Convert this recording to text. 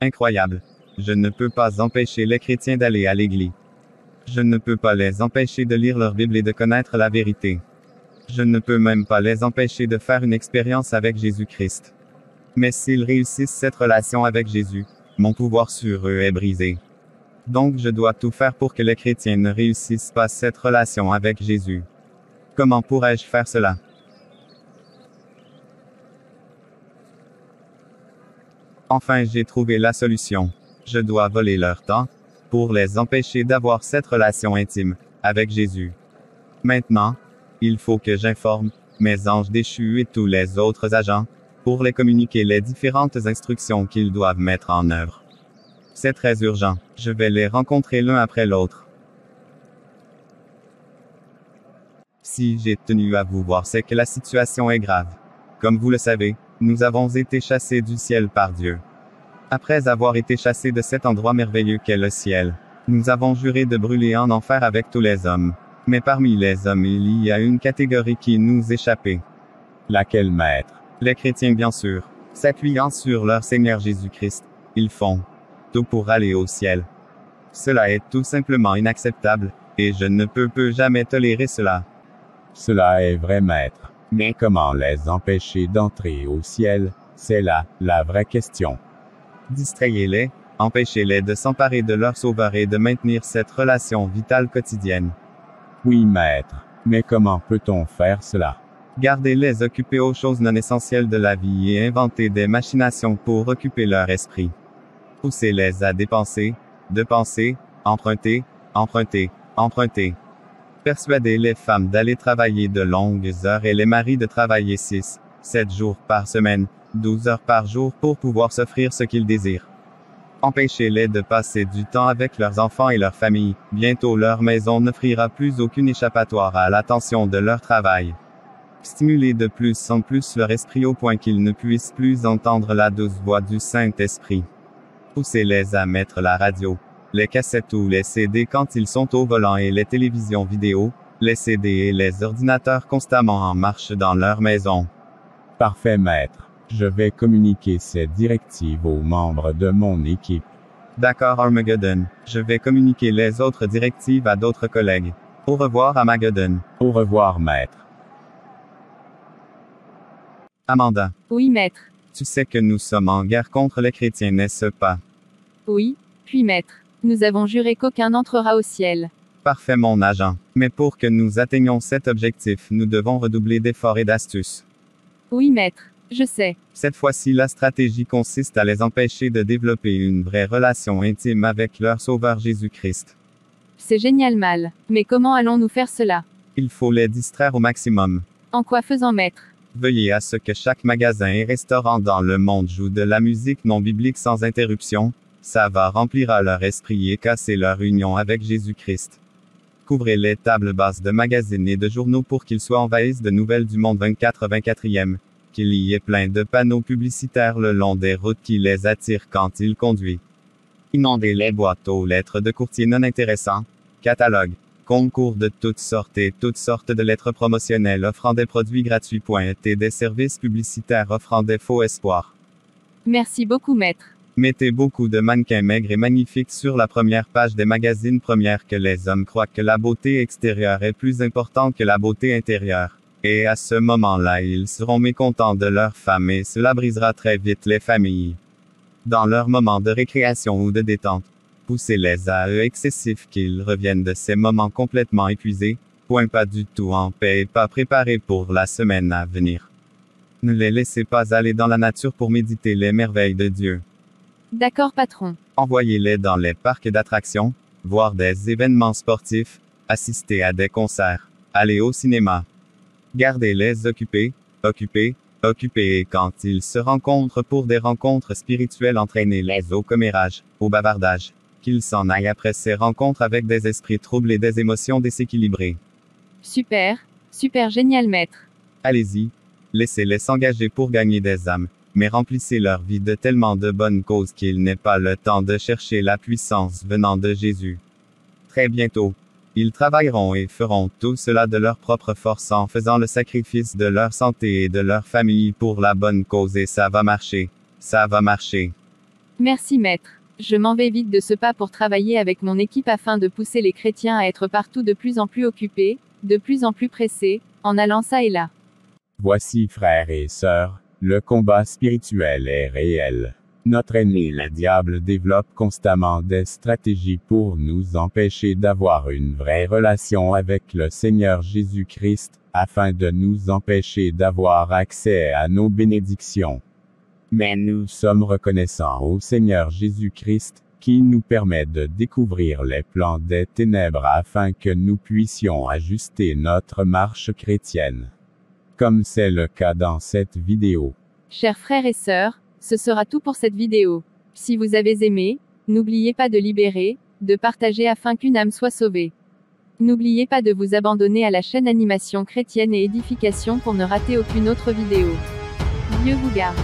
Incroyable. Je ne peux pas empêcher les chrétiens d'aller à l'église. Je ne peux pas les empêcher de lire leur Bible et de connaître la vérité. Je ne peux même pas les empêcher de faire une expérience avec Jésus-Christ. Mais s'ils réussissent cette relation avec Jésus, mon pouvoir sur eux est brisé. Donc je dois tout faire pour que les chrétiens ne réussissent pas cette relation avec Jésus. Comment pourrais-je faire cela? Enfin, j'ai trouvé la solution. Je dois voler leur temps, pour les empêcher d'avoir cette relation intime, avec Jésus. Maintenant, il faut que j'informe mes anges déchus et tous les autres agents, pour les communiquer les différentes instructions qu'ils doivent mettre en œuvre. C'est très urgent. Je vais les rencontrer l'un après l'autre. Si j'ai tenu à vous voir, c'est que la situation est grave. Comme vous le savez, nous avons été chassés du ciel par Dieu. Après avoir été chassés de cet endroit merveilleux qu'est le ciel, nous avons juré de brûler en enfer avec tous les hommes. Mais parmi les hommes, il y a une catégorie qui nous échappait. Laquelle, maître? Les chrétiens, bien sûr. S'appuyant sur leur Seigneur Jésus-Christ, ils font tout pour aller au ciel. Cela est tout simplement inacceptable, et je ne peux jamais tolérer cela. Cela est vrai, maître. Mais comment les empêcher d'entrer au ciel? C'est là, la vraie question. Distrayez-les, empêchez-les de s'emparer de leur sauveur et de maintenir cette relation vitale quotidienne. Oui, maître. Mais comment peut-on faire cela? Gardez-les occupés aux choses non essentielles de la vie et inventez des machinations pour occuper leur esprit. Poussez-les à dépenser, emprunter, emprunter. Persuadez les femmes d'aller travailler de longues heures et les maris de travailler 6, 7 jours par semaine, 12 heures par jour pour pouvoir s'offrir ce qu'ils désirent. Empêchez-les de passer du temps avec leurs enfants et leurs familles. Bientôt leur maison n'offrira plus aucune échappatoire à l'attention de leur travail. Stimulez de plus en plus leur esprit au point qu'ils ne puissent plus entendre la douce voix du Saint-Esprit. Poussez-les à mettre la radio, les cassettes ou les CD quand ils sont au volant et les télévisions vidéo, les CD et les ordinateurs constamment en marche dans leur maison. Parfait, maître. Je vais communiquer ces directives aux membres de mon équipe. D'accord, Armageddon. Je vais communiquer les autres directives à d'autres collègues. Au revoir, Armageddon. Au revoir, maître. Amanda. Oui, maître. Tu sais que nous sommes en guerre contre les chrétiens, n'est-ce pas? Oui, puis maître. Nous avons juré qu'aucun n'entrera au ciel. Parfait, mon agent. Mais pour que nous atteignions cet objectif, nous devons redoubler d'efforts et d'astuces. Oui, maître. Je sais. Cette fois-ci, la stratégie consiste à les empêcher de développer une vraie relation intime avec leur Sauveur Jésus-Christ. C'est génial mal. Mais comment allons-nous faire cela? Il faut les distraire au maximum. En quoi faisant, maître? Veuillez à ce que chaque magasin et restaurant dans le monde joue de la musique non biblique sans interruption. Ça va remplir leur esprit et casser leur union avec Jésus-Christ. Couvrez les tables basses de magazines et de journaux pour qu'ils soient envahissent de nouvelles du monde 24/24e. Qu'il y ait plein de panneaux publicitaires le long des routes qui les attirent quand ils conduisent. Inondez les boîtes aux lettres de courtiers non intéressants, catalogues, concours de toutes sortes et toutes sortes de lettres promotionnelles offrant des produits gratuits et des services publicitaires offrant des faux espoirs. Merci beaucoup, maître. Mettez beaucoup de mannequins maigres et magnifiques sur la première page des magazines premières que les hommes croient que la beauté extérieure est plus importante que la beauté intérieure. Et à ce moment-là, ils seront mécontents de leurs femmes et cela brisera très vite les familles. Dans leurs moments de récréation ou de détente, poussez-les à eux excessifs qu'ils reviennent de ces moments complètement épuisés, pas du tout en paix et pas préparés pour la semaine à venir. Ne les laissez pas aller dans la nature pour méditer les merveilles de Dieu. D'accord, patron. Envoyez-les dans les parcs d'attractions, voir des événements sportifs, assister à des concerts, aller au cinéma. Gardez-les occupés, et quand ils se rencontrent pour des rencontres spirituelles, entraînez-les au commérage, au bavardage. Qu'ils s'en aillent après ces rencontres avec des esprits troublés et des émotions déséquilibrées. Super génial, maître. Allez-y, laissez-les s'engager pour gagner des âmes, mais remplissez leur vie de tellement de bonnes causes qu'il n'est pas le temps de chercher la puissance venant de Jésus. Très bientôt, ils travailleront et feront tout cela de leur propre force en faisant le sacrifice de leur santé et de leur famille pour la bonne cause et ça va marcher. Merci maître. Je m'en vais vite de ce pas pour travailler avec mon équipe afin de pousser les chrétiens à être partout de plus en plus occupés, de plus en plus pressés, en allant ça et là. Voici frères et sœurs, le combat spirituel est réel. Notre ennemi le diable développe constamment des stratégies pour nous empêcher d'avoir une vraie relation avec le Seigneur Jésus-Christ, afin de nous empêcher d'avoir accès à nos bénédictions. Mais nous sommes reconnaissants au Seigneur Jésus-Christ, qui nous permet de découvrir les plans des ténèbres afin que nous puissions ajuster notre marche chrétienne. Comme c'est le cas dans cette vidéo. Chers frères et sœurs, ce sera tout pour cette vidéo. Si vous avez aimé, n'oubliez pas de libérer, de partager afin qu'une âme soit sauvée. N'oubliez pas de vous abandonner à la chaîne Animation Chrétienne et Édification pour ne rater aucune autre vidéo. Dieu vous garde.